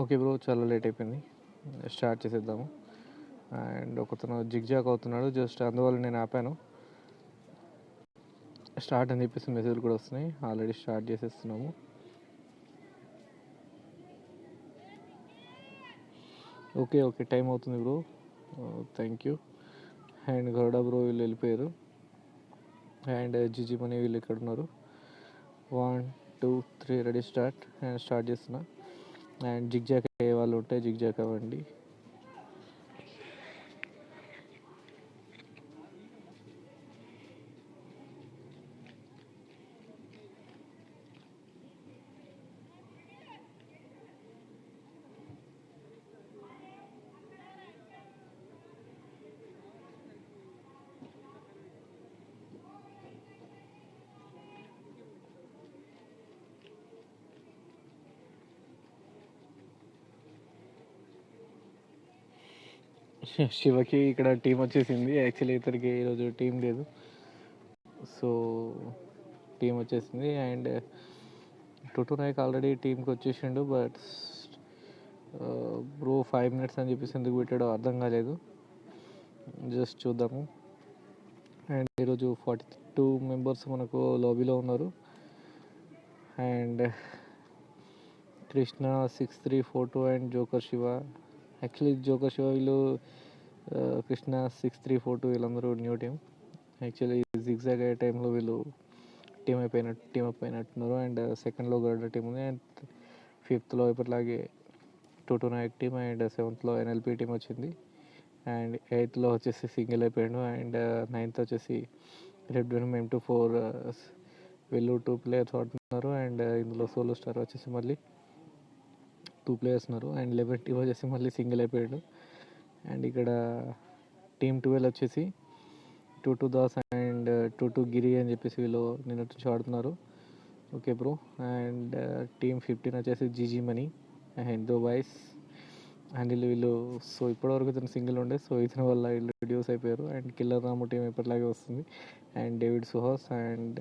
Okay bro, చాలా late అయిపోయింది, start చేసేద్దాము. అండ్ ఒకతను జిగ్జాగ్ అవుతున్నాడు, జస్ట్ అందువల్ల నేను ఆపాను. స్టార్ట్ అని చెప్పేసి మెసేజ్లు కూడా వస్తున్నాయి, ఆల్రెడీ స్టార్ట్ చేసేస్తున్నాము. ఓకే టైం అవుతుంది bro, thank you. And Garuda bro వీళ్ళు వెళ్ళిపోయారు, అండ్ జిజి మనీ వీళ్ళు ఇక్కడ ఉన్నారు. 1 2 3 రెడీ స్టార్ట్. అండ్ స్టార్ట్ చేస్తున్నా. అండ్ జిగ్జాక్ అయ్యే వాళ్ళు ఉంటే జిగ్జాక్ అవ్వండి. శివకి ఇక్కడ టీం వచ్చేసింది, యాక్చువల్లీ ఇతనికి ఈరోజు టీం లేదు, సో టీం వచ్చేసింది. అండ్ టుటు నాయక్ ఆల్రెడీ టీంకి వచ్చేసిండు, బట్ బ్రో 5 minutes అని చెప్పేసి ఎందుకు పెట్టాడో అర్థం కాలేదు, జస్ట్ చూద్దాము. అండ్ ఈరోజు 42 members మనకు లాబీలో ఉన్నారు. And Krishna 6342 and joker Shiva, actually joker Shiva వీళ్ళు కృష్ణ 6342 వీళ్ళందరూ న్యూ టీం. యాక్చువల్లీ జిగ్జాగ్ అయ్యే టైంలో వీళ్ళు టీం అప్ అయినట్టున్నారు. అండ్ సెకండ్లో గరుడ టీం ఉంది, అండ్ ఫిఫ్త్లో ఇప్పటిలాగే టుటు నాయక్ టీం, అండ్ సెవెంత్లో ఎన్ఎల్పి టీం వచ్చింది. అండ్ ఎయిత్లో వచ్చేసి సింగిల్ అయిపోయాడు. అండ్ నైన్త్ వచ్చేసి రెడ్ వెనమ్ M24 వీళ్ళు 2 players ఆడుతున్నారు. అండ్ ఇందులో సోలో స్టార్ వచ్చేసి మళ్ళీ 2 players ఉన్నారు. అండ్ 11 టీం వచ్చేసి మళ్ళీ సింగిల్ అయిపోయాడు. అండ్ ఇక్కడ టీమ్ 12 వచ్చేసి 22 దాస్ అండ్ 22 గిరి అని చెప్పేసి వీళ్ళు నిన్నటి నుంచి ఆడుతున్నారు. Okay bro. అండ్ టీమ్ 15 వచ్చేసి GG money and though boys, and వీళ్ళు సో ఇప్పటివరకు ఇతను సింగిల్ ఉండే, సో ఇతని వల్ల వీళ్ళు రిడ్యూస్ అయిపోయారు. అండ్ కిల్లర్ రాము టీం ఎప్పటిలాగే వస్తుంది. And David Suhas and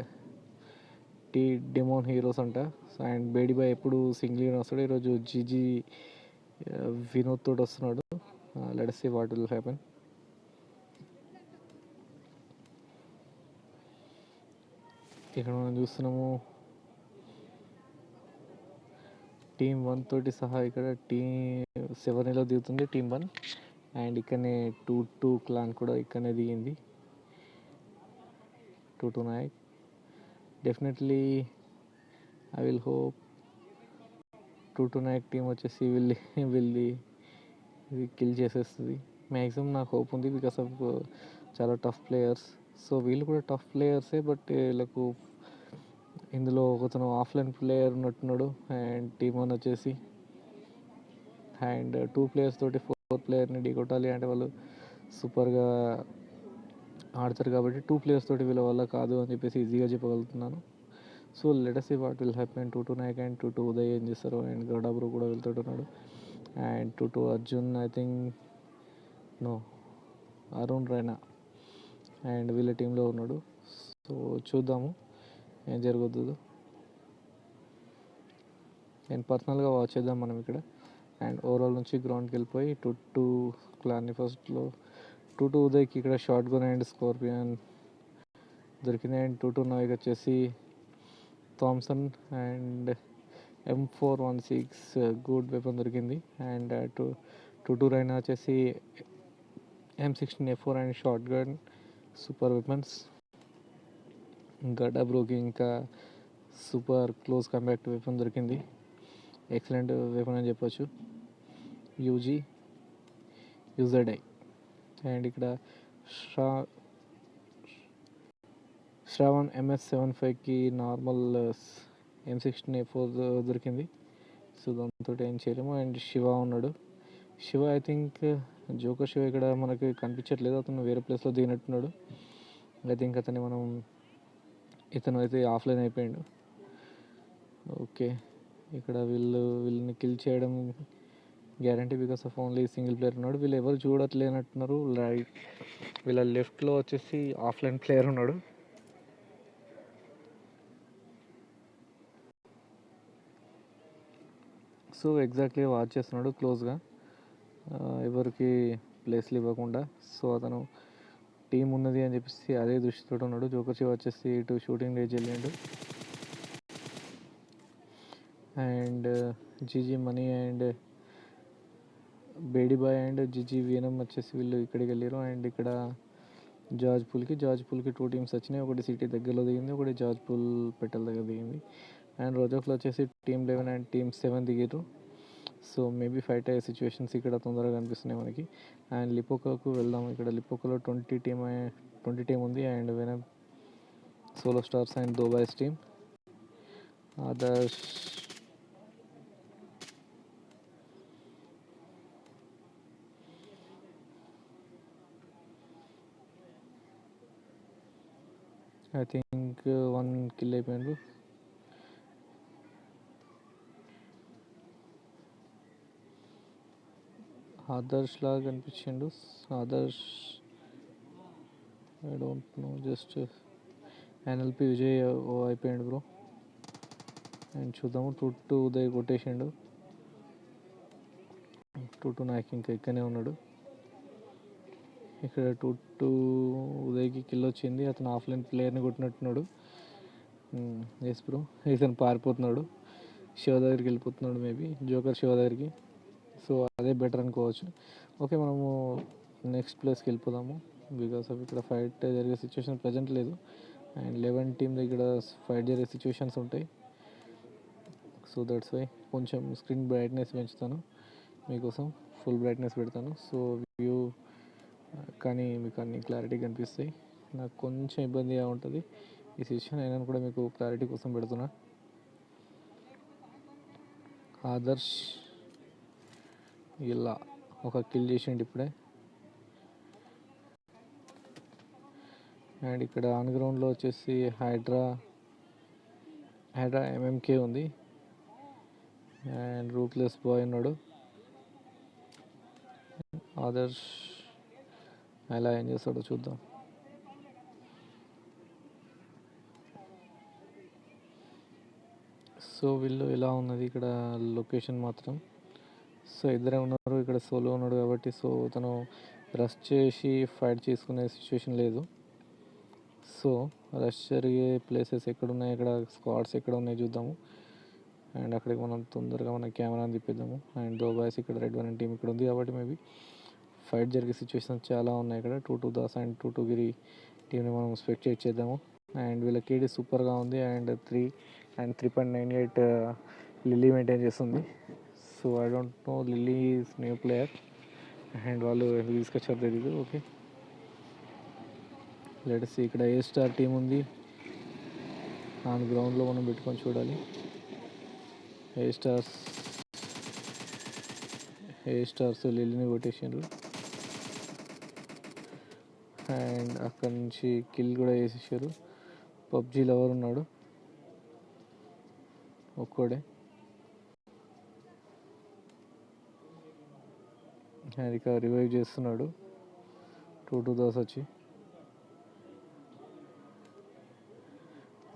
T demon heroes అంట. అండ్ బేడీ బాయ్ ఎప్పుడు సింగిల్గా వస్తాడు, ఈరోజు జీజీ వినోద్ తోటి వస్తున్నాడు. Let's see what will happen. ఇక్కడ మనం చూస్తున్నాము టీమ్ 1 తోటి సహా ఇక్కడ టీమ్ 7 దిగుతుంది టీమ్ 1. అండ్ ఇక్కడనే 2-2 క్లాన్ కూడా ఇక్కడనే దిగింది. 2-2 Nayak definitely I will hope 2-2 Nayak team వచ్చేసి వీళ్ళది ఇది కిల్ చేసేస్తుంది మ్యాక్సిమం, నాకు హోప్ ఉంది. బికాస్ ఆఫ్ చాలా టఫ్ ప్లేయర్స్, సో వీళ్ళు కూడా టఫ్ ప్లేయర్సే, బట్ వీళ్ళకు ఇందులో ఒకతను ఆఫ్లైన్ ప్లేయర్ ఉన్నట్టున్నాడు. అండ్ టీమ్ 1 వచ్చేసి అండ్ 2 players తోటి 4 playerని ఢీ కొట్టాలి అంటే వాళ్ళు సూపర్గా ఆడతారు, కాబట్టి 2 players తోటి వీళ్ళ వల్ల కాదు అని చెప్పేసి ఈజీగా చెప్పగలుగుతున్నాను. So let us see what will happen. 2-2 Nayak and 2-2 Uday ఏం చేస్తారు. అండ్ గడాబ్రో కూడా వెళ్తుంటున్నాడు. And 2-2 Arjun, I think no Arun Raina and వీళ్ళ టీంలో ఉన్నాడు. సో చూద్దాము ఏం జరుగుతుందో. అండ్ పర్సనల్గా వాచ్ చేద్దాం మనం ఇక్కడ. అండ్ ఓవరాల్ నుంచి గ్రౌండ్కి వెళ్ళిపోయి 2-2 క్లాన్ని ఫస్ట్లో 2-2 ఉదయ్కి ఇక్కడ షార్ట్ గన్ అండ్ స్కార్పియన్ దొరికింది. అండ్ 2-2 నాయక్ వచ్చేసి Thompson and M416 good weapon దొరికింది. అండ్ 2-2 రైనా వచ్చేసి M16A4 and short gun super weapons. Gadda బ్రోకి ఇంకా సూపర్ క్లోజ్ కాంపాక్ట్ వెపన్ దొరికింది, ఎక్సలెంట్ వెపన్ అని చెప్పొచ్చు, UZI. అండ్ ఇక్కడ శ్రావణ్ MS75కి నార్మల్ M16A4 దొరికింది, సో దాంతో ఏం చేయలేము. అండ్ శివ ఉన్నాడు. Shiva I think joker Shiva ఇక్కడ మనకి కనిపించట్లేదు, అతను వేరే ప్లేస్లో దిగినట్టున్నాడు. ఐ థింక్ ఇతను అయితే ఆఫ్లైన్ అయిపోయాడు. ఓకే, ఇక్కడ వీళ్ళని కిల్ చేయడం guarantee, because of only single player ఉన్నాడు. వీళ్ళు ఎవరు చూడట్లేనట్టున్నారు. వీళ్ళ లెఫ్ట్లో వచ్చేసి ఆఫ్లైన్ ప్లేయర్ ఉన్నాడు. సో ఎగ్జాక్ట్లీ వాచ్ చేస్తున్నాడు క్లోజ్గా, ఎవరికి ప్లేస్లు ఇవ్వకుండా. సో అతను టీం ఉన్నది అని చెప్పేసి అదే దృష్టితో ఉన్నాడు. జోకర్ శివ వచ్చేసి ఇటు షూటింగ్ రేంజ్ వెళ్ళిండు. అండ్ జీజీ మనీ అండ్ బేడీ బాయ్ అండ్ జీజీ వీనం వచ్చేసి వీళ్ళు ఇక్కడికి వెళ్ళారు. అండ్ ఇక్కడ జార్జ్ పూల్కి 2 టీమ్స్ వచ్చినాయి. ఒకటి సిటీ దగ్గరలో దిగింది, ఒకటి జార్జ్ పూల్ పెట్టెల దగ్గర దిగింది. అండ్ రోజోఫ్లో వచ్చేసి టీమ్ 11 అండ్ టీమ్ 7 దిగారు. సో మేబీ ఫైట్ అయ్యే సిచ్యువేషన్స్ ఇక్కడ తొందరగా కనిపిస్తున్నాయి మనకి. అండ్ లిపోకోకు వెళ్దాం. ఇక్కడ లిపోకోలో 20 టీమ్ ఉంది. And venom solo stars and దోబాయ్స్ team. Adarsh I think 1 kill అయిపోయిండ్రు. ఆదర్శ్ లాగా కనిపించిండు. Adarsh I don't know, just NLP Vijay అయిపోయిండు బ్రో. అండ్ చూద్దాము, 2-2 ఉదయ్ కొట్టేసిండు. 2-2 నాకు ఇంకా ఇక్కడనే ఉన్నాడు. ఇక్కడ 2-2 ఉదయ్కి కిల్ వచ్చింది. అతను ఆఫ్లైన్ ప్లేయర్ని కొట్టినట్టున్నాడు. ఎస్ బ్రో, ఇతను పారిపోతున్నాడు, శివ దగ్గరికి వెళ్ళిపోతున్నాడు. మేబీ జోకర్ శివ దగ్గరికి. సో అదే బెటర్ అనుకోవచ్చు. ఓకే, మనము నెక్స్ట్ ప్లేస్కి వెళ్ళిపోదాము. బికాస్ ఆఫ్ ఇక్కడ ఫైట్ జరిగే సిచ్యువేషన్ ప్రజెంట్ లేదు. అండ్ 11 టీమ్ ఇక్కడ ఫైట్ జరిగే సిచ్యువేషన్స్ ఉంటాయి. సో దట్స్ వై కొంచెం స్క్రీన్ బ్రైట్నెస్ పెంచుతాను మీకోసం, ఫుల్ బ్రైట్నెస్ పెడతాను. సో వ్యూ కానీ మీకు అన్ని క్లారిటీ కనిపిస్తాయి. నాకు కొంచెం ఇబ్బందిగా ఉంటుంది ఈ సిచ్యువేషన్, అయినా కూడా మీకు క్లారిటీ కోసం పెడుతున్నా. ఆదర్శ్ ఇలా ఒక కిల్ చేసిండు ఇప్పుడే. అండ్ ఇక్కడ ఆన్ గ్రౌండ్లో వచ్చేసి హైడ్రా ఎంఎంకే ఉంది. అండ్ రూత్లెస్ బాయ్ ఉన్నాడు. ఆదర్శ్ ఎలా ఏం చేస్తాడో చూద్దాం. సో వీళ్ళు ఇలా ఉన్నది ఇక్కడ లొకేషన్ మాత్రం. సో ఇద్దరే ఉన్నారు, ఇక్కడ సోలో ఉన్నాడు కాబట్టి సో తను రష్ చేసి ఫైట్ చేసుకునే సిచ్యువేషన్ లేదు. సో రష్ జరిగే ప్లేసెస్ ఎక్కడున్నాయి, ఇక్కడ స్క్వాడ్స్ ఎక్కడ ఉన్నాయి చూద్దాము. అండ్ అక్కడికి మనం తొందరగా మన కెమెరాని తిప్పిద్దాము. అండ్ దో బాయ్స్ ఇక్కడ రెడ్ 1 టీం ఇక్కడ ఉంది కాబట్టి మేబీ ఫైట్ జరిగే సిచ్యువేషన్స్ చాలా ఉన్నాయి ఇక్కడ. 2-2 దాస్ అండ్ 2-2 గిరి టీంని మనం స్పెక్టేట్ చేద్దాము. అండ్ వీళ్ళ కేడీ సూపర్గా ఉంది. అండ్ 3.98 లిల్లీ మెయింటైన్ చేస్తుంది. So I don't know, Lilly is new player and వాళ్ళు ఎందుకు తీసుకొచ్చారు తెలీదు. Okay, let's see. ఇక్కడ A-Star టీం ఉంది. ఆన్ గ్రౌండ్లో మనం పెట్టుకొని చూడాలి. A-Stars లిల్లీని కొట్టేసిండ్రు. అండ్ అక్కడి నుంచి కిల్ కూడా వేసేసారు. పబ్జీ లవర్ ఉన్నాడు ఒక్కడే. అండ్ ఇక రివైవ్ చేస్తున్నాడు 2-2 దాస్ వచ్చి.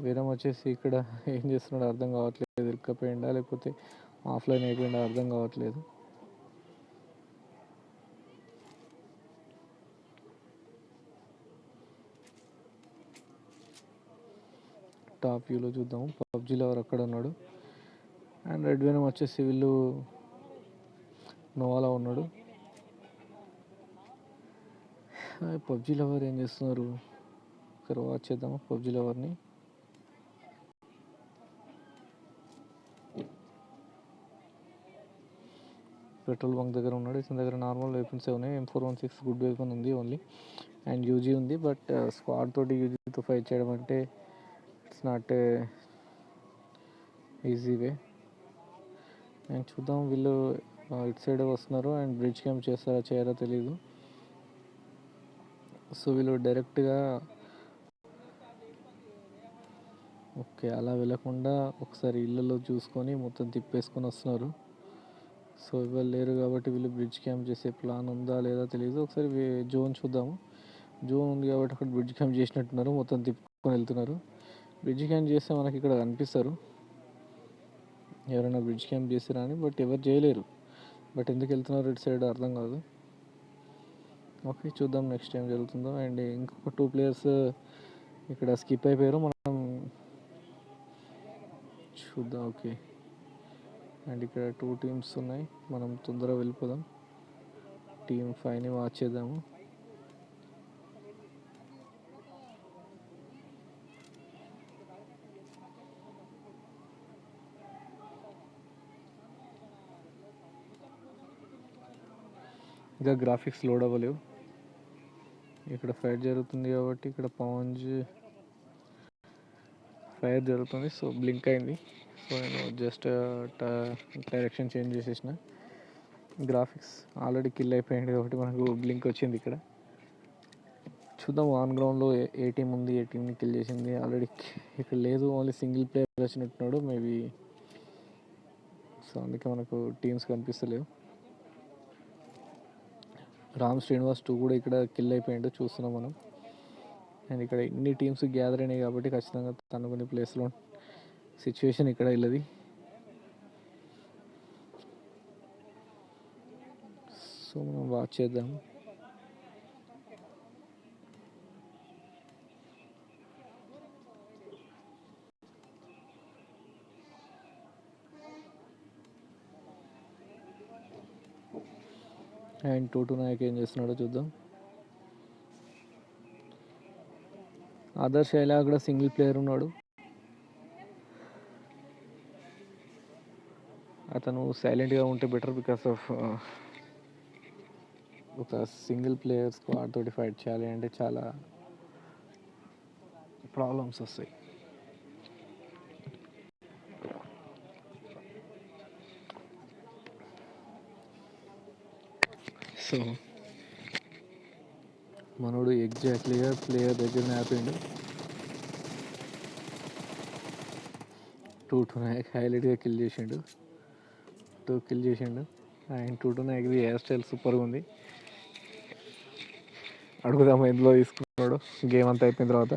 వీరం వచ్చేసి ఇక్కడ ఏం చేస్తున్నాడో అర్థం కావట్లేదు. ఇరుక్కపోయిండా లేకపోతే ఆఫ్లైన్ అయిపోయిండా అర్థం కావట్లేదు. టాప్ వ్యూలో చూద్దాము. పబ్జీ లవర్ అక్కడ ఉన్నాడు. అండ్ రెడ్ వీరం వచ్చేసి వీళ్ళు నోవాలా ఉన్నాడు. పబ్జీ లవర్ ఏం చేస్తున్నారు ఒకసారి వాచ్ చేద్దాము. పబ్జీ లవర్ని పెట్రోల్ బంక్ దగ్గర ఉన్నాడు. ఇతని దగ్గర నార్మల్ వెపన్స్ ఉన్నాయి. M416 గుడ్ వెపన్ ఉంది ఓన్లీ. అండ్ యూజీ ఉంది. బట్ స్క్వాడ్ తోటి యూజీతో ఫైట్ చేయడం అంటే it's not easy way. And చూద్దాం, వీళ్ళు ఇటు సైడ్ వస్తున్నారు. అండ్ బ్రిడ్జ్ క్యాంప్ చేస్తారా చేయరో తెలీదు. సో వీళ్ళు డైరెక్ట్గా ఓకే అలా వెళ్ళకుండా ఒకసారి ఇళ్ళలో చూసుకొని మొత్తం తిప్పేసుకొని వస్తున్నారు. సో ఇవాళ లేరు కాబట్టి వీళ్ళు బ్రిడ్జ్ క్యాంప్ చేసే ప్లాన్ ఉందా లేదా తెలియదు. ఒకసారి జోన్ చూద్దాము. జోన్ ఉంది కాబట్టి అక్కడ బ్రిడ్జ్ క్యాంప్ చేసినట్టున్నారు. మొత్తం తిప్పుకొని వెళ్తున్నారు. బ్రిడ్జ్ క్యాంప్ చేస్తే మనకి ఇక్కడ కనిపిస్తారు. ఎవరైనా బ్రిడ్జ్ క్యాంప్ చేసిరా అని, బట్ ఎవరు చేయలేరు. బట్ ఎందుకు వెళ్తున్నారు ఇటు సైడ్ అర్థం కాదు. ఓకే, చూద్దాం నెక్స్ట్ ఏం జరుగుతుందో. అండ్ ఇంకొక 2 ప్లేయర్స్ ఇక్కడ స్కిప్ అయిపోయారు, మనం చూద్దాం. ఓకే, అండ్ ఇక్కడ 2 టీమ్స్ ఉన్నాయి, మనం తొందరగా వెళ్ళిపోదాం. టీమ్ 5ని వాచ్ చేద్దాము. ఇంకా గ్రాఫిక్స్ లోడ్ అవ్వలేవు. ఇక్కడ ఫైట్ జరుగుతుంది కాబట్టి ఇక్కడ పవన్స్ ఫైర్ జరుగుతుంది. సో బ్లింక్ అయింది. సో నేను జస్ట్ డైరెక్షన్ చేంజ్ చేసేసిన. గ్రాఫిక్స్ ఆల్రెడీ కిల్ అయిపోయింది కాబట్టి మనకు బ్లింక్ వచ్చింది ఇక్కడ. చూద్దాం ఆన్ గ్రౌండ్లో ఏ టీం ఉంది, ఏ టీంని కిల్ చేసింది. ఆల్రెడీ ఇక్కడ లేదు, ఓన్లీ సింగిల్ ప్లేయర్ వచ్చినట్టున్నాడు మేబీ. సో అందుకే మనకు టీమ్స్ కనిపిస్తలేవు. రామ్ శ్రీనివాస్ 2 కూడా ఇక్కడ కిల్ అయిపోయిండు, చూస్తున్నాం మనం. అండ్ ఇక్కడ ఇన్ని టీమ్స్ గ్యాదర్ అయినాయి కాబట్టి ఖచ్చితంగా తను కొన్ని ప్లేస్లో సిచ్యువేషన్ ఇక్కడ ఇల్లది. సో మనం వాచ్ చేద్దాం. అండ్ 2 నాయక్ ఏం చేస్తున్నాడో చూద్దాం. ఆదర్శ్ ఇలా కూడా సింగిల్ ప్లేయర్ ఉన్నాడు. అతను సైలెంట్గా ఉంటే బెటర్, బికాస్ ఆఫ్ ఒక సింగిల్ ప్లేయర్ స్క్వాడ్ తోటి ఫైట్ చేయాలి అంటే చాలా ప్రాబ్లమ్స్ వస్తాయి. సో మనోడు ఎగ్జాక్ట్లీగా ప్లేయర్ దగ్గర ఆపిండు. 2 నాయక్ హైలైట్గా కిల్ చేసిండు. 2 కిల్ చేసిండు. అండ్ 2 నాయక్ది హెయిర్ స్టైల్ సూపర్గా ఉంది. అడుగుదాము ఎందులో తీసుకున్నాడు గేమ్ అంతా అయిపోయిన తర్వాత.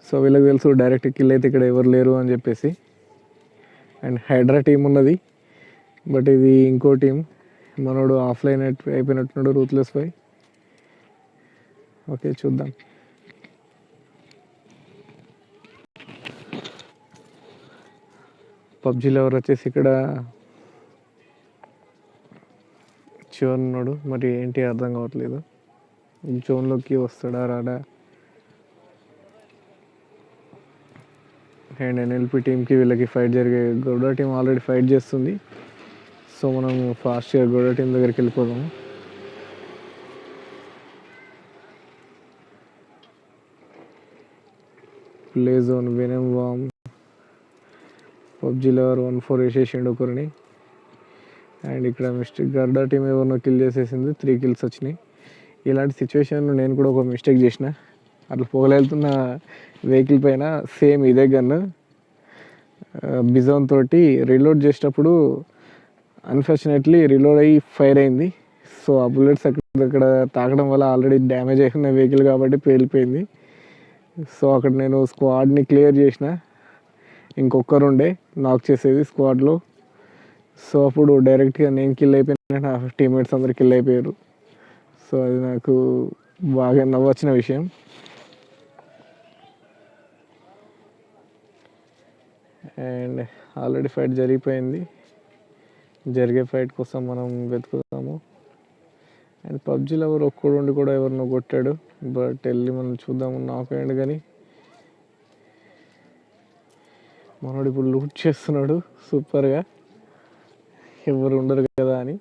సో వీళ్ళకి తెలుసు డైరెక్ట్ కిల్ అయితే ఇక్కడ ఎవరు లేరు అని చెప్పేసి. అండ్ హైడ్రా టీం ఉన్నది, బట్ ఇది ఇంకో టీం. మనోడు ఆఫ్లైన్ అయిపోయినట్టున్నాడు, రూత్లెస్ బై. ఓకే, చూద్దాం. పబ్జీలో ఎవరు వచ్చేసి ఇక్కడ చివరి ఉన్నాడు, మరి ఏంటి అర్థం కావట్లేదు. జోన్లోకి వస్తాడా రాడా. అండ్ ఎన్ఎల్పి టీంకి వీళ్ళకి ఫైట్ జరిగే, గౌడ టీం ఆల్రెడీ ఫైట్ చేస్తుంది. సో మనం ఫాస్ట్గా గౌడ టీం దగ్గరికి వెళ్ళిపోదాము. ప్లే జోన్ వెనమ్ వామ్ పబ్జీలో 1-4 వేసేసిండు ఒకరిని. అండ్ ఇక్కడ మిస్టేక్ గర్డా టీం ఎవరినో కిల్ చేసేసింది, 3 కిల్స్ వచ్చినాయి. ఇలాంటి సిచ్యువేషన్లో నేను కూడా ఒక మిస్టేక్ చేసిన. అట్లా పొగలెళ్తున్న వెహికల్ పైన సేమ్ ఇదే గన్ బిజోన్ తోటి రీలోడ్ చేసేటప్పుడు అన్ఫార్చునేట్లీ రీలోడ్ అయ్యి ఫైర్ అయింది. సో ఆ బుల్లెట్స్ అక్కడ తాకడం వల్ల ఆల్రెడీ డ్యామేజ్ అయిన వెహికల్ కాబట్టి పేలిపోయింది. సో అక్కడ నేను స్క్వాడ్ని క్లియర్ చేసిన, ఇంకొకరుండే నాక్ చేసేది స్క్వాడ్లో. సో అప్పుడు డైరెక్ట్గా నేను కిల్ అయిపోయినా, నా టీమ్మేట్స్ అందరు కిల్ అయిపోయారు. సో అది నాకు బాగా నవ్వొచ్చిన విషయం. అండ్ ఆల్రెడీ ఫైట్ జరిగిపోయింది, జరిగే ఫైట్ కోసం మనం వెతుకుతాము. అండ్ పబ్జీలో ఎవరు ఒక్కడు ఉండి కూడా ఎవరినో కొట్టాడు, బట్ వెళ్ళి మనం చూద్దాము. నాక్ అయ్యాడు కానీ మనోడు ఇప్పుడు లూట్ చేస్తున్నాడు సూపర్గా, ఎవరు ఉండరు కదా అని.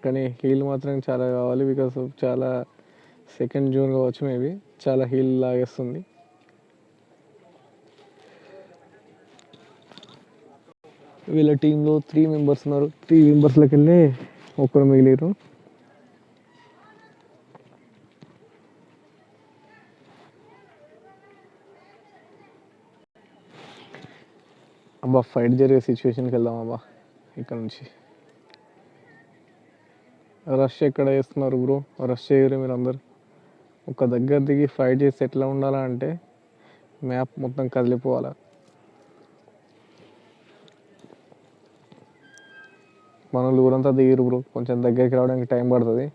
కానీ హీల్ మాత్రం చాలా కావాలి, బికాస్ ఆఫ్ చాలా సెకండ్ జోన్ కావచ్చు మేబీ, చాలా హీల్ లాగేస్తుంది. వీళ్ళ టీంలో 3 మెంబర్స్ ఉన్నారు, 3 మెంబర్స్లోకి వెళ్ళి ఒకరు మిగిలిరు. అబ్బా ఫైట్ జరిగే సిచ్యువేషన్కి వెళ్దాం. అబ్బా ఇక్కడ నుంచి రష్ ఎక్కడ చేస్తున్నారు బ్రో, రష్ చేయరు మీరు అందరు. ఒక దగ్గర దిగి ఫైట్ చేసి ఎట్లా ఉండాలా అంటే మ్యాప్ మొత్తం కదిలిపోవాలి. మన ఊరంతా దిగిరు బ్రో, కొంచెం దగ్గరికి రావడానికి టైం పడుతుంది.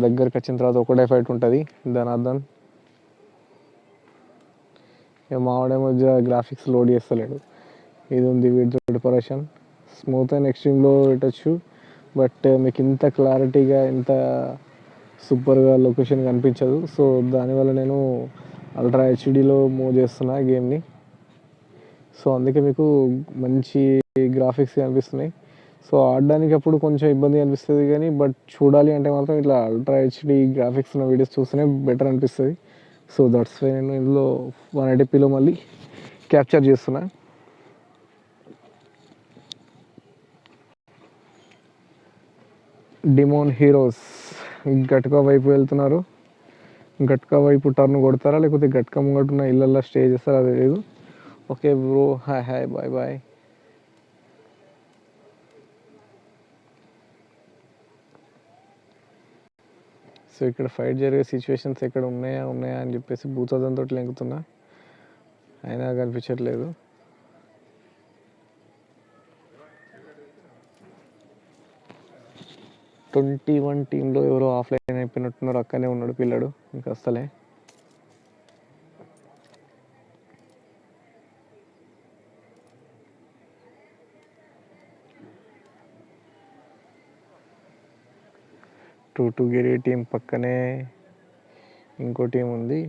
దగ్గరికి వచ్చిన తర్వాత ఒకటే ఫైట్ ఉంటుంది. దాని అర్థం ఇక మావాడేమో గ్రాఫిక్స్ లోడ్ చేస్తలేడు. ఇది ఉంది వీడియో ప్రిపరేషన్, స్మూత్ అండ్ ఎక్స్ట్రీమ్లో పెట్టచ్చు. బట్ మీకు ఇంత క్లారిటీగా ఇంత సూపర్గా లొకేషన్ కనిపించదు. సో దానివల్ల నేను అల్ట్రా హెచ్డీలో మూవ్ చేస్తున్నా గేమ్ని. సో అందుకే మీకు మంచి గ్రాఫిక్స్ కనిపిస్తున్నాయి. సో ఆడడానికి అప్పుడు కొంచెం ఇబ్బంది అనిపిస్తుంది కానీ, బట్ చూడాలి అంటే మాత్రం ఇట్లా అల్ట్రా హెచ్డీ గ్రాఫిక్స్ ఉన్న వీడియోస్ చూస్తేనే బెటర్ అనిపిస్తుంది. సో దట్స్ వై నేను ఇందులో 180pలో మళ్ళీ క్యాప్చర్ చేస్తున్నా. డిమోన్ హీరోస్ గట్కా వైపు వెళ్తున్నారు. గట్కా వైపు టర్న్ కొడతారా లేకపోతే గట్కా ముంగటున్న ఇళ్ళల్లో స్టే చేస్తారా అది లేదు. Okay bro, hi hi, bye bye. So ఇక్కడ ఫైట్ జరిగే సిచ్యువేషన్స్ ఎక్కడ ఉన్నాయా అని చెప్పేసి భూతదంతో లెంకుతున్నా, అయినా కనిపించట్లేదు. ట్వంటీ టీంలో ఎవరో ఆఫ్లైన్ అయిపోయినట్టున్నారు. అక్కనే ఉన్నాడు పిల్లడు, ఇంకా అసలే. టూ గిరి టీం పక్కనే ఇంకో టీం ఉంది.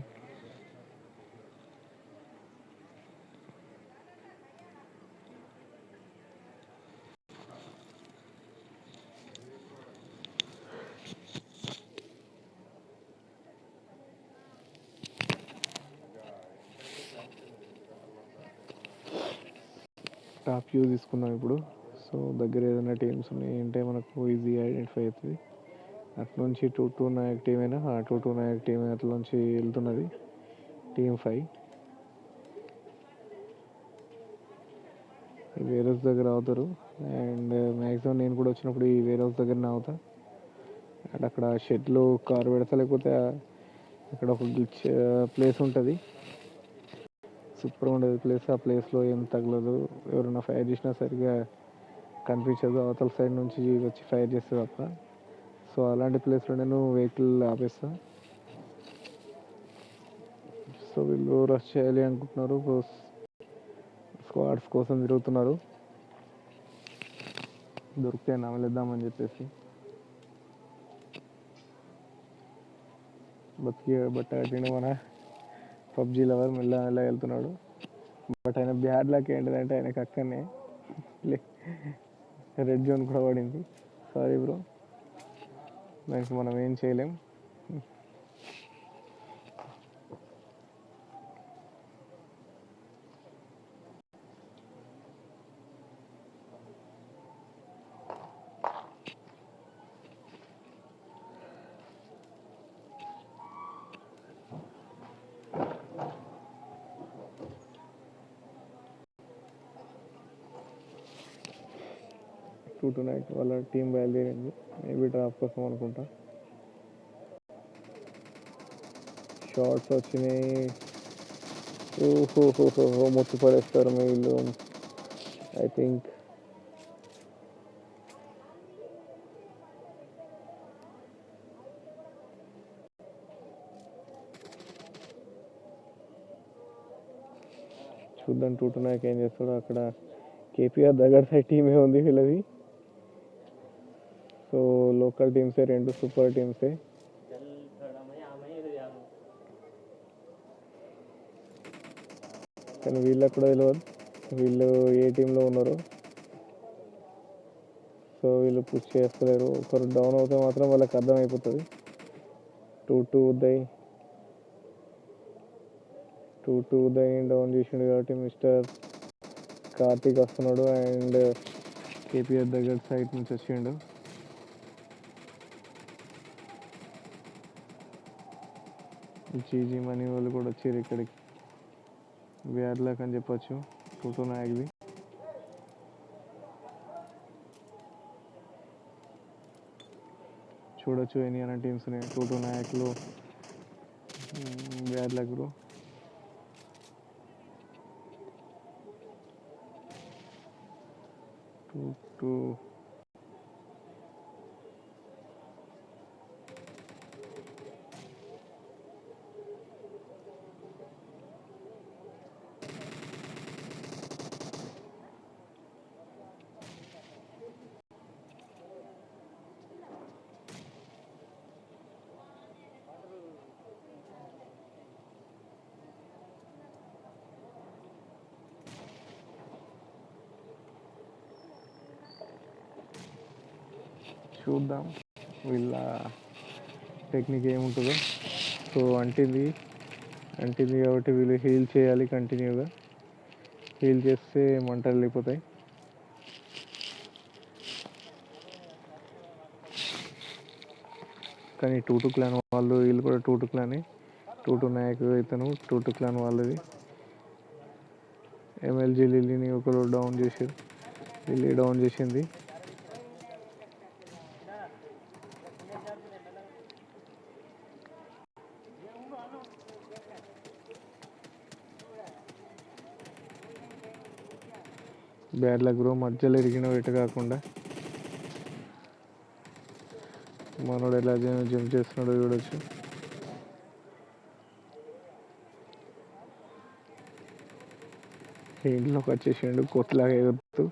టాప్ వ్యూ తీసుకున్నాం ఇప్పుడు. సో దగ్గర ఏదైనా టీమ్స్ ఉన్నాయి అంటే మనకు ఈజీగా ఐడెంటిఫై అవుతుంది. అటు నుంచి 2-2 నాయక్ టీం అయినా 2-2 నాయక్ టీం అట్లా నుంచి వెళ్తున్నది టీం 5. ఈ వేర్ హౌస్ దగ్గర అవుతారు. అండ్ మ్యాక్సిమం నేను కూడా వచ్చినప్పుడు ఈ వేర్ హౌస్ దగ్గరనే అవుతా. అండ్ అక్కడ షెడ్లో కారు పెడతా, లేకపోతే అక్కడ ఒక ప్లేస్ ఉంటుంది, సూపర్గా ఉండేది ప్లేస్. ఆ ప్లేస్లో ఏం తగలదు, ఎవరైనా ఫైర్ చేసినా సరిగా కనిపించదు, అవతల సైడ్ నుంచి వచ్చి ఫైర్ చేస్తే తప్ప. సో అలాంటి ప్లేస్లో నేను వెహికల్ ఆపేస్తా. సో వీళ్ళు రష్ చేయాలి అనుకుంటున్నారు, స్క్వాడ్స్ కోసం తిరుగుతున్నారు, దొరికితే నమలేద్దామని చెప్పేసి. బట్ అటు మన పబ్జీ లవర్ మెల్ల వెళ్తున్నాడు. బట్ ఆయన బ్యాడ్ లక్ ఏంటిదంటే ఆయనకు అక్కడనే రెడ్ జోన్ కూడా పడింది. సారీ బ్రో, దానికి మనం ఏం చేయలేం. నైట్ వాళ్ళ టీం బయలుదేరింది, మేబీ డ్రాప్ కోసం అనుకుంటా. షార్ట్స్ వచ్చినాయి. ఓహో మొత్తి పడేస్తారు మీ వీళ్ళు. ఐ థింక్ చూద్దాం 2-2 నాయక్ ఏం చేస్తాడో. అక్కడ కేపీఆర్ దగ్గర సైడ్ టీమే ఉంది వీళ్ళది. సో లోకల్ టీమ్సే, 2 సూపర్ టీమ్సే. కానీ వీళ్ళకి కూడా తెలియదు వీళ్ళు ఏ టీంలో ఉన్నారు. సో వీళ్ళు పుష్ చేస్తలేరు. ఒకరు డౌన్ అవుతే మాత్రం వాళ్ళకి అర్థమైపోతుంది. 2-2 ఉదయ్ డౌన్ చేసిండు కాబట్టి మిస్టర్ కార్తీక్ వస్తున్నాడు. అండ్ కేపీఆర్ దగ్గర సైడ్ నుంచి వచ్చిండు. జీజీ మనీ వాళ్ళు కూడా వచ్చారు ఇక్కడికి. బ్యాడ్ లక్ అని చెప్పొచ్చు 2-2 నాయక్ది. చూడొచ్చు ఎన్ని అన్న టీమ్స్ ఉన్నాయి 2-2 నాయక్లో. Bad luck bro. టూ చూద్దాం వీళ్ళ టెక్నిక్ ఏముంటుందో. సో అంటింది కాబట్టి వీళ్ళు హీల్ చేయాలి కంటిన్యూగా. హీల్ చేస్తే మంటలు వెళ్ళిపోతాయి. కానీ 2-2 క్లాన్ వాళ్ళు, వీళ్ళు కూడా 2-2 క్లాన్. 2-2 నాయకు ఇతను 2-2 క్లాన్ వాళ్ళది. MLG లిల్లీని ఒకరు డౌన్ చేశారు. లిల్లీ డౌన్ చేసింది. బ్యాడ్ లక్ బ్రో, మధ్యలో ఇరిగిన వెట కాకుండా. మనోడు ఎలా జంప్ చేస్తున్నాడో చూడొచ్చు. ఇంట్లోకి వచ్చేసిండు కొత్తలాగా ఎగురుతూ.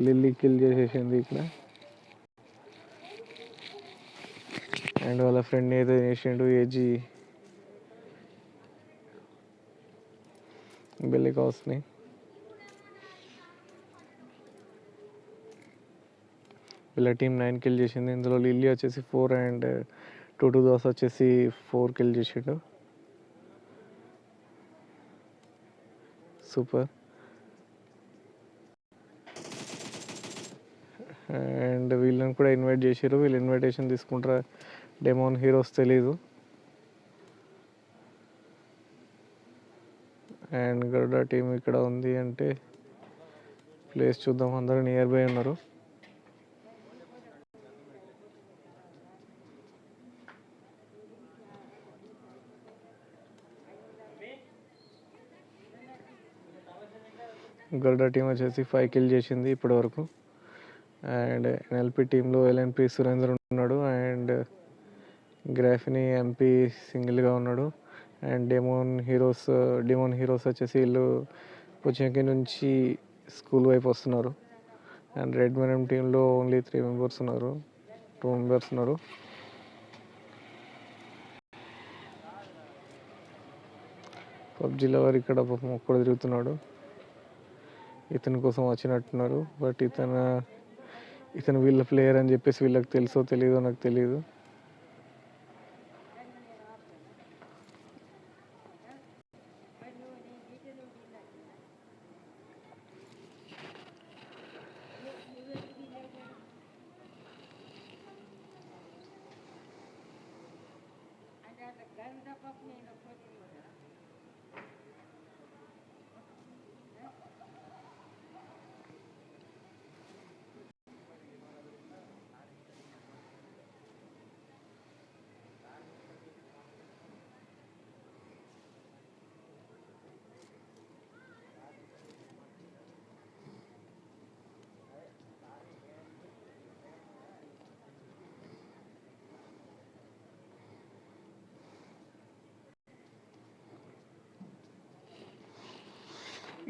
లిల్లీ కిల్ చేసేసింది ఇక్కడ. అండ్ వాళ్ళ ఫ్రెండ్ ఏదో చేసిండు, ఏజీ బెల్లికాస్ని. వీళ్ళ టీం 9 కిల్ చేసింది. ఇందులో లిల్లీ వచ్చేసి 4 అండ్ 2-2 దోశ వచ్చేసి 4 కిల్ చేసిండు. సూపర్. అండ్ వీళ్ళని కూడా ఇన్వైట్ చేసారు. వీళ్ళు ఇన్విటేషన్ తీసుకుంటారా డెమోన్ హీరోస్ తెలీదు. అండ్ గరుడ టీం ఇక్కడ ఉంది అంటే ప్లేస్ చూద్దాం. అందరూ నియర్ బై ఉన్నారు. గరుడ టీం వచ్చేసి 5 కిల్ చేసింది ఇప్పటి వరకు. అండ్ NLP టీంలో LNP సురేందర్ ఉన్నాడు. అండ్ గ్రాఫినీ MP సింగిల్గా ఉన్నాడు. అండ్ డెమోన్ హీరోస్ వచ్చేసి వీళ్ళు పుచ్చంకి నుంచి స్కూల్ వైపు వస్తున్నారు. అండ్ రెడ్ మెరమ్ టీంలో ఓన్లీ 2 మెంబర్స్ ఉన్నారు. పబ్జీ లవర్ ఇక్కడ ఒక్కడు తిరుగుతున్నాడు. ఇతని కోసం వచ్చినట్టున్నారు. బట్ ఇతను వీళ్ళ ప్లేయర్ అని చెప్పేసి వీళ్ళకి తెలుసో తెలీదో నాకు తెలియదు.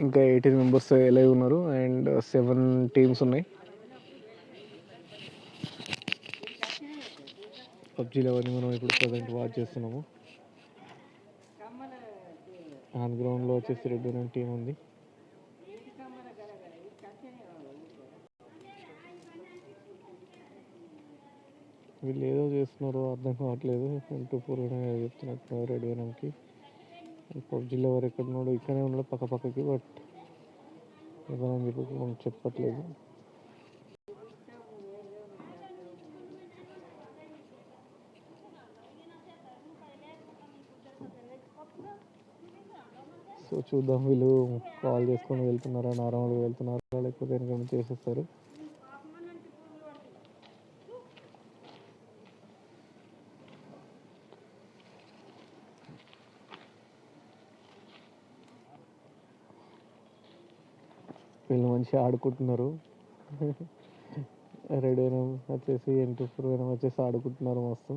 ఇంకా 18 మెంబర్స్ లైవ్ ఉన్నారు. అండ్ 7 టీమ్స్ ఉన్నాయి. పబ్జీలో అవన్నీ మనం ఇప్పుడు ప్రజెంట్ వాచ్ చేస్తున్నాము. ఆన్ గ్రౌండ్లో వచ్చేసి రెడ్ మెరమ్ టీం ఉంది. వీళ్ళు ఏదో చేస్తున్నారో అర్థం కావట్లేదు. 1-4 చెప్తున్నట్టు రెడ్ మెరమ్కి. పబ్జీలో ఎవరు ఎక్కడున్నాడు, ఇక్కడే ఉన్నాడు పక్కకి. బట్ ఎవరని చెప్పి మనం చెప్పట్లేదు. సో చూద్దాం వీళ్ళు కాల్ చేసుకొని వెళ్తున్నారా, నార్మల్గా వెళ్తున్నారా, లేకపోతే ఎందుకంటే చేసేస్తారు. వీళ్ళు మంచిగా ఆడుకుంటున్నారు. రెడ్ వెనమ్ వచ్చేసి M24 వెనమ్ వచ్చేసి ఆడుకుంటున్నారు మస్తు.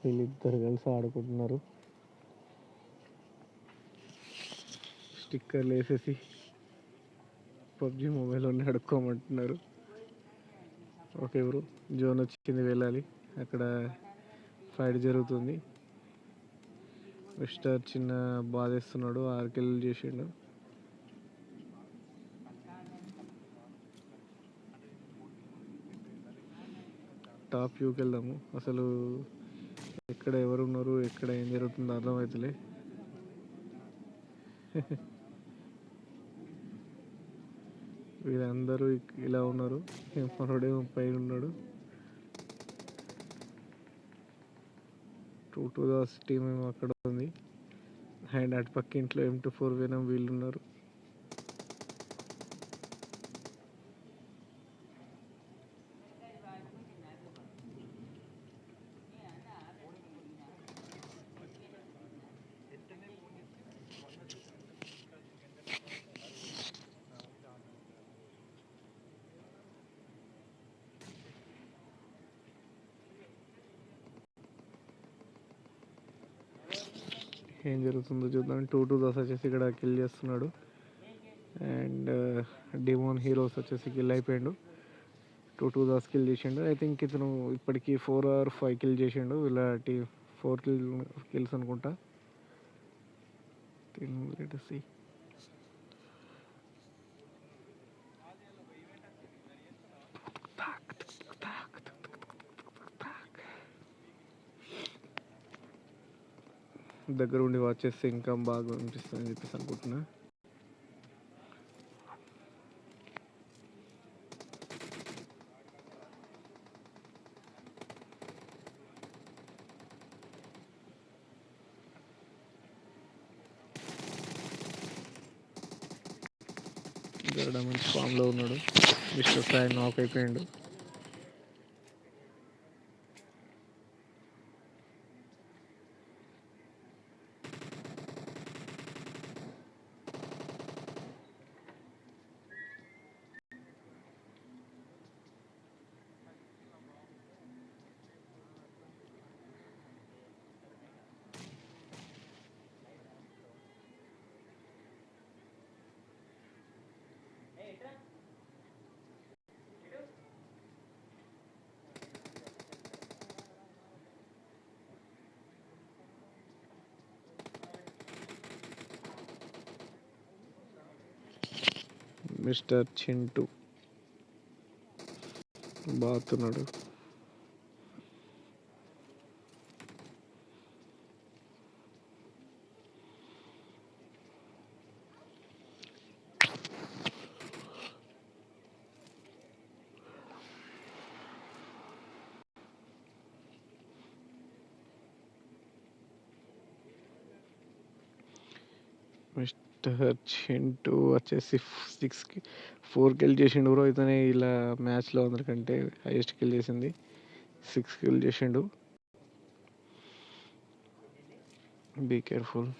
వీళ్ళిద్దరు కలిసి ఆడుకుంటున్నారు. స్టిక్కర్లు వేసేసి పబ్జి మొబైల్లోనే అడుక్కోమంటున్నారు. ఓకే బ్రో, జోన్ వచ్చింది, వెళ్ళాలి. అక్కడ ఫైట్ జరుగుతుంది. మిస్టర్ చిన్న బాధేస్తున్నాడు, 6 కిల్లు చేసిండు. టాప్ వ్యూకి వెళ్దాము. అసలు ఎక్కడ ఎవరున్నారు, ఎక్కడ ఏం జరుగుతుందో అర్థమవుతలే. వీళ్ళందరూ ఇలా ఉన్నారు. మనోడేమో పైన ఉన్నాడు. 2 దాస్ టీం ఏమో అక్కడ ఉంది. అండ్ అటు పక్క ఇంట్లో M24 వెనమ్ వీళ్ళు ఉన్నారు. ఏం జరుగుతుందో చూద్దాం. 2 దాస్ వచ్చేసి ఇక్కడ కిల్ చేస్తున్నాడు. అండ్ డిమోన్ హీరోస్ వచ్చేసి కిల్ అయిపోయాడు. 2 దాస్ కిల్ చేసిండు. ఐ థింక్ ఇతను ఇప్పటికి 4 or 5 కిల్ చేసిండు. వీళ్ళ 4 కిల్స్ అనుకుంటా. దగ్గర ఉండి వాచ్ చేస్తే ఇంకా బాగా అనిపిస్తుంది అని చెప్పేసి అనుకుంటున్నా. గరుడ మంచి ఫామ్లో ఉన్నాడు. మిస్టర్ సాయి నాక్ అయిపోయాడు. మిస్టర్ చింటూ బాతున్నాడు. మిస్టర్ చింటూ వచ్చేసి 4 కిల్ చేసిండు బ్రో. ఇతనే ఇలా మ్యాచ్లో అందరికంటే హైయెస్ట్ కిల్ చేసింది. 6 కిల్ చేసిండు. Be careful.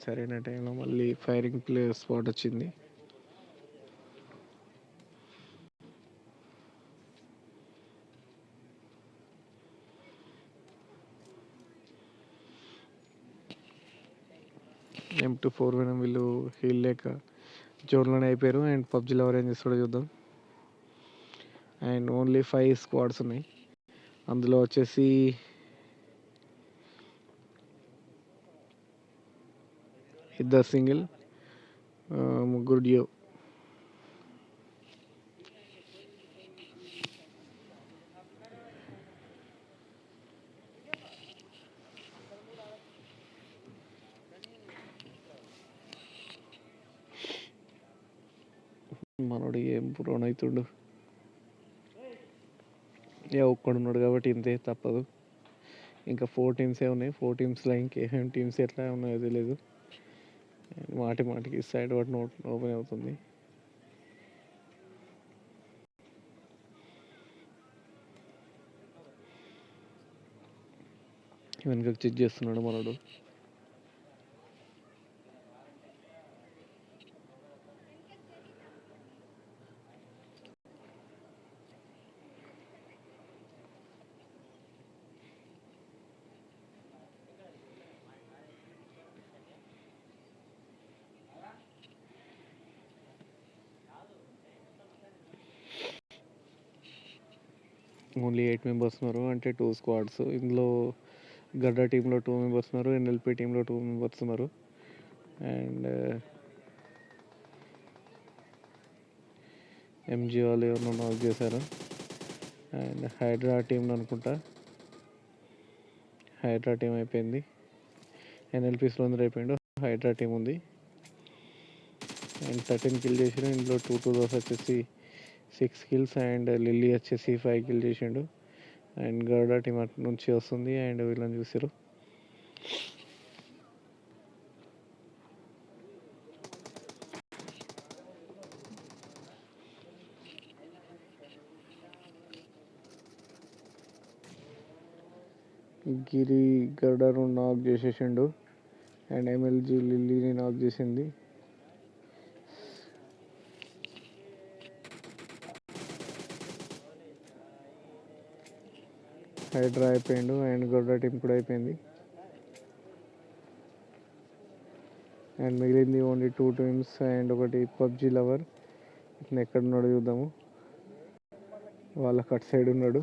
సరైన టైంలో మళ్ళీ ఫైరింగ్ ప్లేయర్ స్పాట్ వచ్చింది. M24 వెనమ్ వీళ్ళు హీల్ లేక జోన్లోనే అయిపోయారు. అండ్ పబ్జీలో ఎవరు ఏం చేస్తాడో చూద్దాం. అండ్ ఓన్లీ 5 స్క్వాడ్స్ ఉన్నాయి. అందులో వచ్చేసి ఇద్దరు సింగిల్, ముగ్గురు డియో. మనోడు ఏం పురోన్ అవుతుండు. ఒక్కడున్నాడు కాబట్టి ఇంతే, తప్పదు. ఇంకా 4 టీమ్సే ఉన్నాయి. 4 టీమ్స్లో ఇంకేమేమి టీమ్స్ ఎట్లా ఉన్నాయో తెలియదు. మాటి మాటికి సైడ్ బటన్ ఓపెన్ అవుతుంది. వెనక చెక్ చేస్తున్నాడు మనోడు. ఓన్లీ 8 మెంబర్స్ ఉన్నారు, అంటే 2 స్క్వాడ్స్. ఇందులో గడ్డా టీంలో 2 మెంబర్స్ ఉన్నారు, ఎన్ఎల్పి టీంలో 2 మెంబర్స్ ఉన్నారు. అండ్ ఎంజీ వాళ్ళు ఎవరినో నాక్ చేశారు. అండ్ హైడ్రా టీంలో అనుకుంటా, హైడ్రా టీం అయిపోయింది. ఎన్ఎల్పిస్లో అందరూ అయిపోయిండు, హైడ్రా టీం ఉంది. అండ్ 13 కిల్ చేసారు. ఇందులో 2 వచ్చేసి 6 కిల్స్ అండ్ లిల్లీ వచ్చేసి 5 కిల్ చేసిండు. అండ్ గర్డా టీం అటు నుంచి వస్తుంది. అండ్ వీళ్ళని చూసారు. గిరి గర్డాను నాక్ చేసేసిండు. అండ్ ఎంఎల్జీ లిల్లీని నాక్ చేసింది. హైడ్రా అయిపోయిండు. అండ్ గొడ్డా టీం కూడా అయిపోయింది. అండ్ మిగిలింది ఓన్లీ 2 టీమ్స్ అండ్ ఒకటి పబ్జీ లవర్. ఇతను ఎక్కడున్నాడు చూద్దాము. వాళ్ళ కట్ సైడ్ ఉన్నాడు.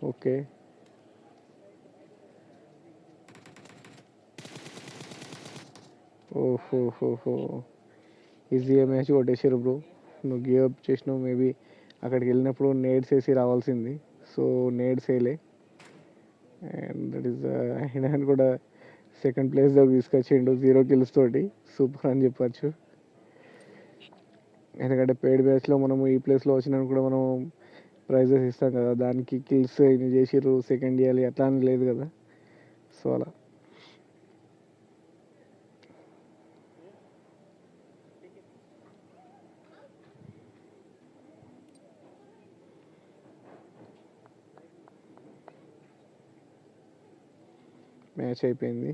ఓకే, ఓహో ఈజీగా మ్యాచ్ కొట్టేసారు బ్రో. నువ్వు గివ్ అప్ చేసినావు. మేబీ అక్కడికి వెళ్ళినప్పుడు నేడ్స్ వేసి రావాల్సింది. సో నేడ్స్ వేయలే. అండ్ దట్ ఈస్ ఆయన కూడా సెకండ్ ప్లేస్లో తీసుకొచ్చిండు 0 kills తోటి. సూపర్ అని చెప్పచ్చు. ఎందుకంటే పెయిడ్ బ్యాచ్లో మనము ఈ ప్లేస్లో వచ్చినాక కూడా మనం ప్రైజెస్ ఇస్తాం కదా, దానికి కిల్స్ ఇన్ని చేసిర్రు సెకండ్ ఇవ్వాలి అట్లా అని లేదు కదా. సో అలా మ్యాచ్ అయిపోయింది.